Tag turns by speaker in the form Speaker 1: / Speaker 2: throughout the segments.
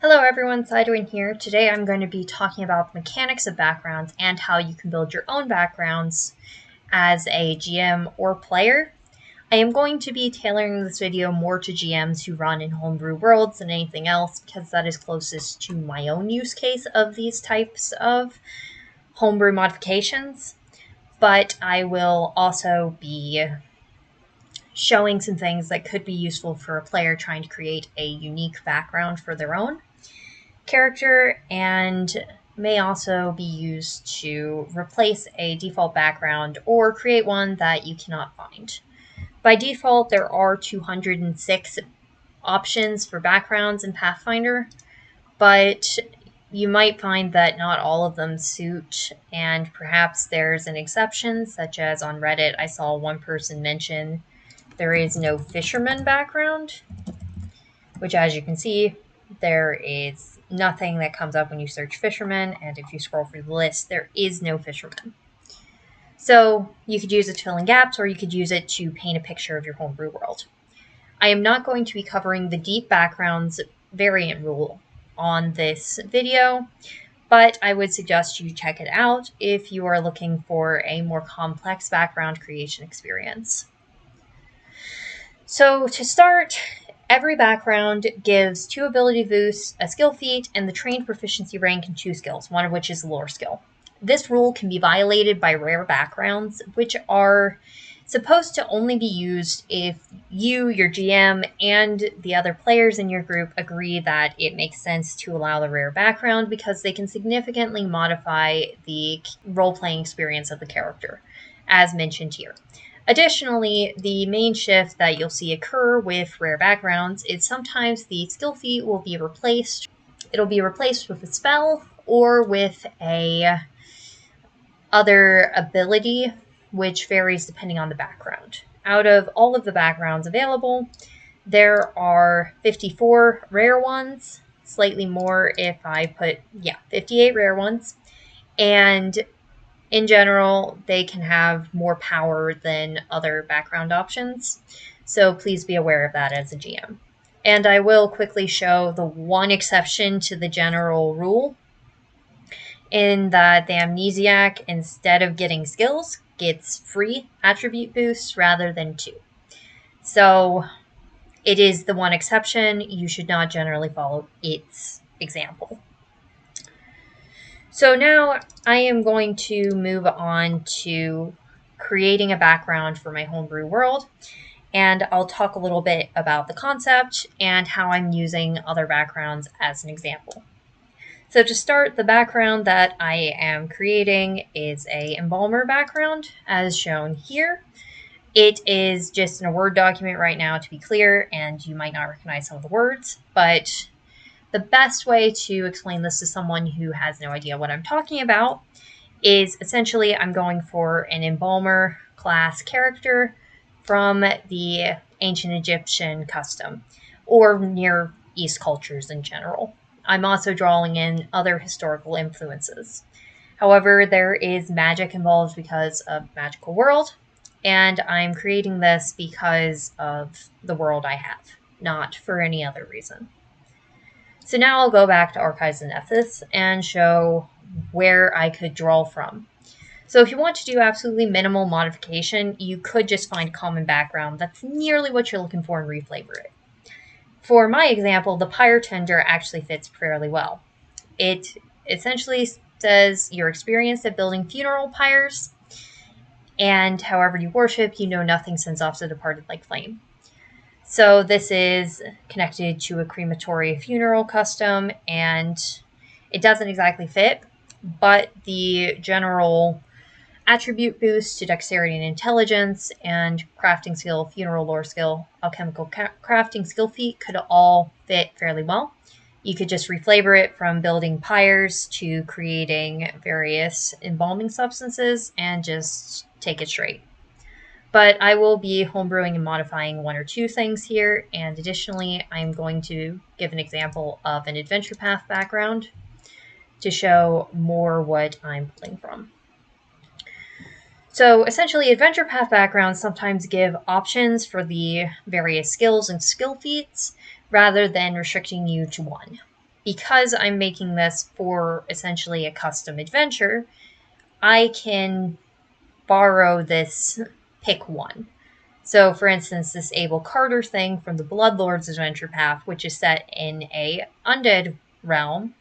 Speaker 1: Hello everyone, Sidewin here. Today I'm going to be talking about the mechanics of backgrounds and how you can build your own backgrounds as a GM or player. I am going to be tailoring this video more to GMs who run in homebrew worlds than anything else because that is closest to my own use case of these types of homebrew modifications. But I will also be showing some things that could be useful for a player trying to create a unique background for their own character and may also be used to replace a default background or create one that you cannot find. By default, there are 206 options for backgrounds in Pathfinder, but you might find that not all of them suit, and perhaps there's an exception, such as on Reddit, I saw one person mention there is no fisherman background, which, as you can see, there is nothing that comes up when you search fisherman, and if you scroll through the list, there is no fisherman. So you could use it to fill in gaps, or you could use it to paint a picture of your homebrew world. I am not going to be covering the deep backgrounds variant rule on this video, but I would suggest you check it out if you are looking for a more complex background creation experience. So to start, every background gives 2 ability boosts, a skill feat, and the trained proficiency rank in 2 skills, one of which is lore skill. This rule can be violated by rare backgrounds, which are supposed to only be used if you, your GM, and the other players in your group agree that it makes sense to allow the rare background because they can significantly modify the role-playing experience of the character, as mentioned here. Additionally, the main shift that you'll see occur with rare backgrounds is sometimes the skill feat will be replaced. It'll be replaced with a spell or with a other ability, which varies depending on the background. Out of all of the backgrounds available, there are 54 rare ones, slightly more if I put, 58 rare ones, and in general, they can have more power than other background options, so please be aware of that as a GM. And I will quickly show the one exception to the general rule, in that the Amnesiac, instead of getting skills, gets free attribute boosts rather than 2. So it is the one exception. You should not generally follow its example. So now I am going to move on to creating a background for my homebrew world, and I'll talk a little bit about the concept and how I'm using other backgrounds as an example. So to start, the background that I am creating is a embalmer background, as shown here. It is just in a Word document right now, to be clear, and you might not recognize some of the words, but the best way to explain this to someone who has no idea what I'm talking about is essentially I'm going for an embalmer class character from the ancient Egyptian custom, or Near East cultures in general. I'm also drawing in other historical influences. However, there is magic involved because of Magical World, and I'm creating this because of the world I have, not for any other reason. So now I'll go back to Archives and Ethos and show where I could draw from. So if you want to do absolutely minimal modification, you could just find common background that's nearly what you're looking for and reflavor it. For my example, the pyre tender actually fits fairly well. It essentially says you're experienced at building funeral pyres, and however you worship, you know nothing sends off the departed like flame. So this is connected to a crematory funeral custom, and it doesn't exactly fit, but the general attribute boost to dexterity and intelligence, and crafting skill, funeral lore skill, alchemical crafting skill feat could all fit fairly well. You could just reflavor it from building pyres to creating various embalming substances and just take it straight. But I will be homebrewing and modifying 1 or 2 things here, and additionally, I'm going to give an example of an adventure path background to show more what I'm pulling from. So essentially, adventure path backgrounds sometimes give options for the various skills and skill feats rather than restricting you to one. because I'm making this for essentially a custom adventure, I can borrow this pick one. So, for instance, this Abel Carter thing from the Bloodlord's Adventure Path, which is set in a undead realm,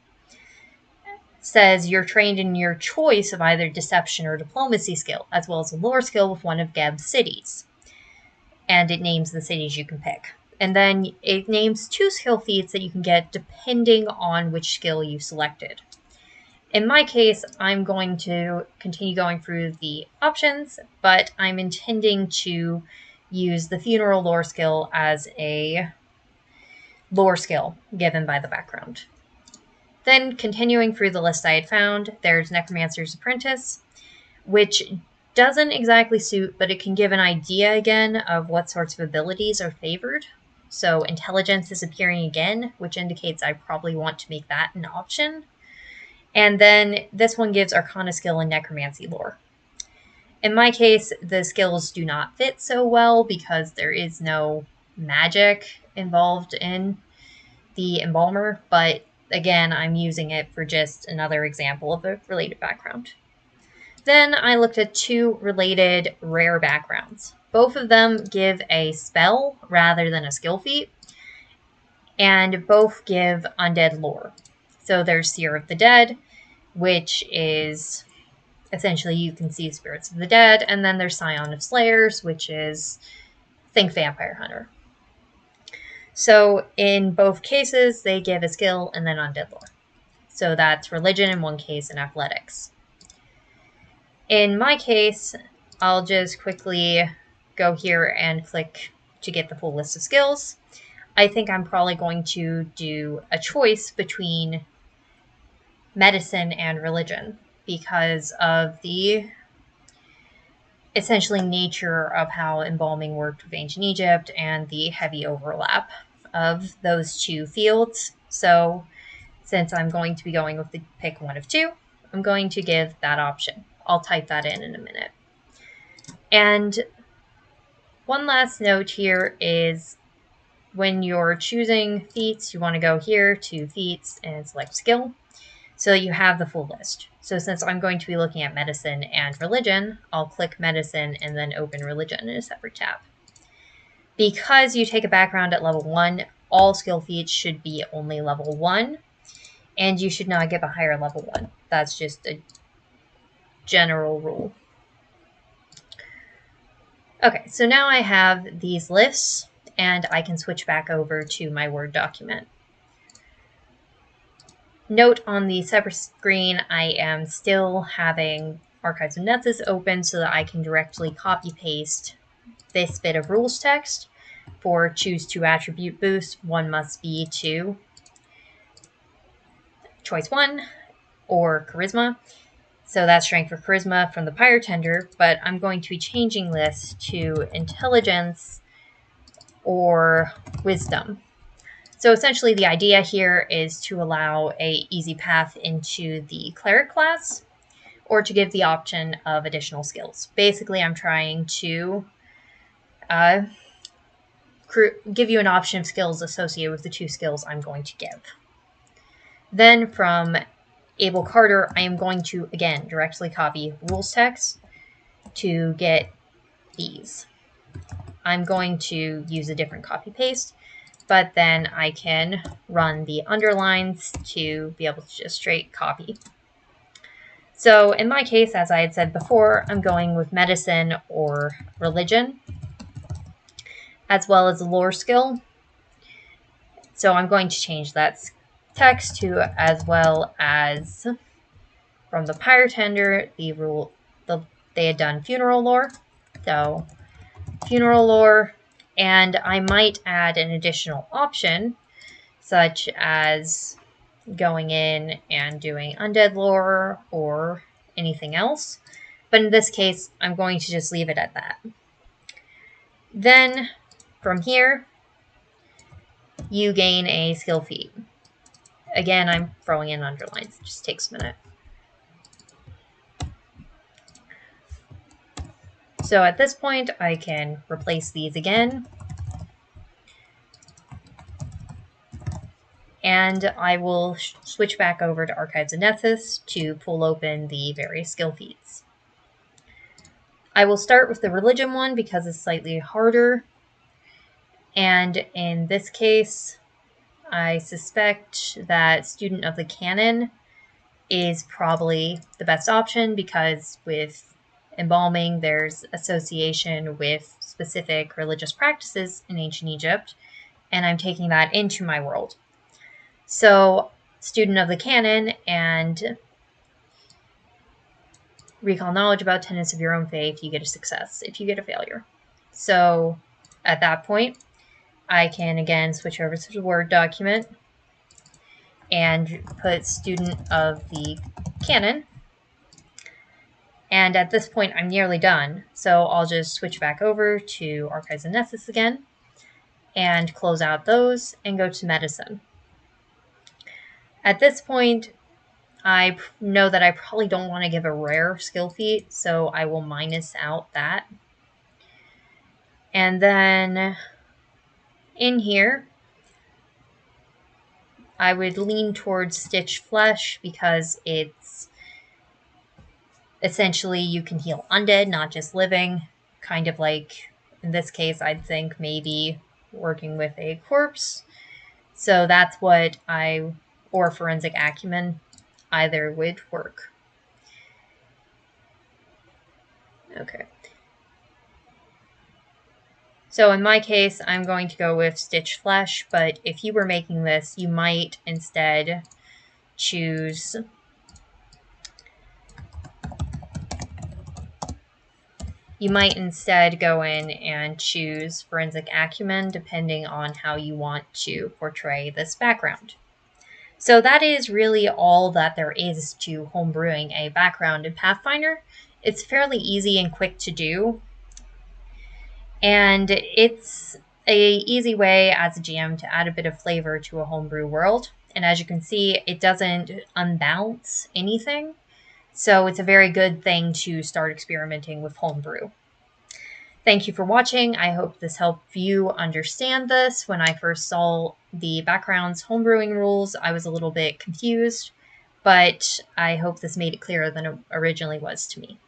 Speaker 1: says you're trained in your choice of either deception or diplomacy skill, as well as a lore skill with one of Geb's cities. And it names the cities you can pick. And then it names 2 skill feats that you can get depending on which skill you selected. In my case, I'm going to continue going through the options, but I'm intending to use the funeral lore skill as a lore skill given by the background. Then, continuing through the list I had found, there's Necromancer's Apprentice, which doesn't exactly suit, but it can give an idea again of what sorts of abilities are favored. So intelligence is appearing again, which indicates I probably want to make that an option. And then this one gives Arcana skill and Necromancy lore. In my case, the skills do not fit so well because there is no magic involved in the Embalmer, but again, I'm using it for just another example of a related background. Then I looked at 2 related rare backgrounds. Both of them give a spell rather than a skill feat, and both give undead lore. So there's Seer of the Dead, which is essentially you can see spirits of the dead, and then there's Scion of Slayers, which is think Vampire Hunter. So in both cases, they give a skill and then undead lore. So that's religion in one case and athletics. In my case, I'll just quickly go here and click to get the full list of skills. I think I'm probably going to do a choice between medicine and religion because of the essentially nature of how embalming worked with ancient Egypt and the heavy overlap of those 2 fields. So since I'm going to be going with the pick one of 2, I'm going to give that option. I'll type that in a minute. And one last note here is when you're choosing feats, you want to go here to feats and select skill so that you have the full list. So since I'm going to be looking at medicine and religion, I'll click medicine and then open religion in a separate tab. Because you take a background at level 1, all skill feats should be only level 1, and you should not give a higher level 1. That's just a general rule. Okay, so now I have these lists, and I can switch back over to my Word document. Note on the separate screen, I am still having Archives of Nethys open so that I can directly copy-paste this bit of rules text for choose 2 attribute boosts. One must be to choice 1 or charisma. So that's strength for charisma from the Pyretender, but I'm going to be changing this to intelligence or wisdom. So essentially the idea here is to allow a easy path into the cleric class or to give the option of additional skills. Basically, I'm trying to give you an option of skills associated with the 2 skills I'm going to give. Then from Abel Carter, I am going to, again, directly copy rules text to get these. I'm going to use a different copy-paste, but then I can run the underlines to be able to just straight copy. So in my case, as I had said before, I'm going with medicine or religion, as well as a lore skill. So I'm going to change that text to as well as from the Pyretender, they had done funeral lore. So funeral lore, and I might add an additional option, such as going in and doing undead lore or anything else. But in this case, I'm going to just leave it at that. Then from here, you gain a skill feat. Again, I'm throwing in underlines. It just takes a minute. So at this point, I can replace these again. and I will switch back over to Archives of Nessus to pull open the various skill feats. I will start with the religion one because it's slightly harder, and in this case, I suspect that Student of the Canon is probably the best option because with embalming, there's association with specific religious practices in ancient Egypt, and I'm taking that into my world. So, Student of the Canon and recall knowledge about tenets of your own faith, you get a success. If you get a failure. So, at that point, I can again switch over to the Word document and put Student of the Canon. And at this point, I'm nearly done. So I'll just switch back over to Archives of Nessus again and close out those and go to Medicine. At this point, I know that I probably don't want to give a rare skill feat, so I will minus out that. And then in here, I would lean towards Stitch Flesh because it's essentially you can heal undead, not just living. Kind of like, in this case, I'd think maybe working with a corpse. So that's what or forensic acumen, either would work. Okay. So in my case, I'm going to go with Stitch Flesh, but if you were making this, you might instead choose go in and choose Forensic Acumen, depending on how you want to portray this background. So that is really all that there is to homebrewing a background in Pathfinder. It's fairly easy and quick to do, and it's an easy way as a GM to add a bit of flavor to a homebrew world. And as you can see, it doesn't unbalance anything, so it's a very good thing to start experimenting with homebrew. Thank you for watching. I hope this helped you understand this. When I first saw the backgrounds homebrewing rules, I was a little bit confused, but I hope this made it clearer than it originally was to me.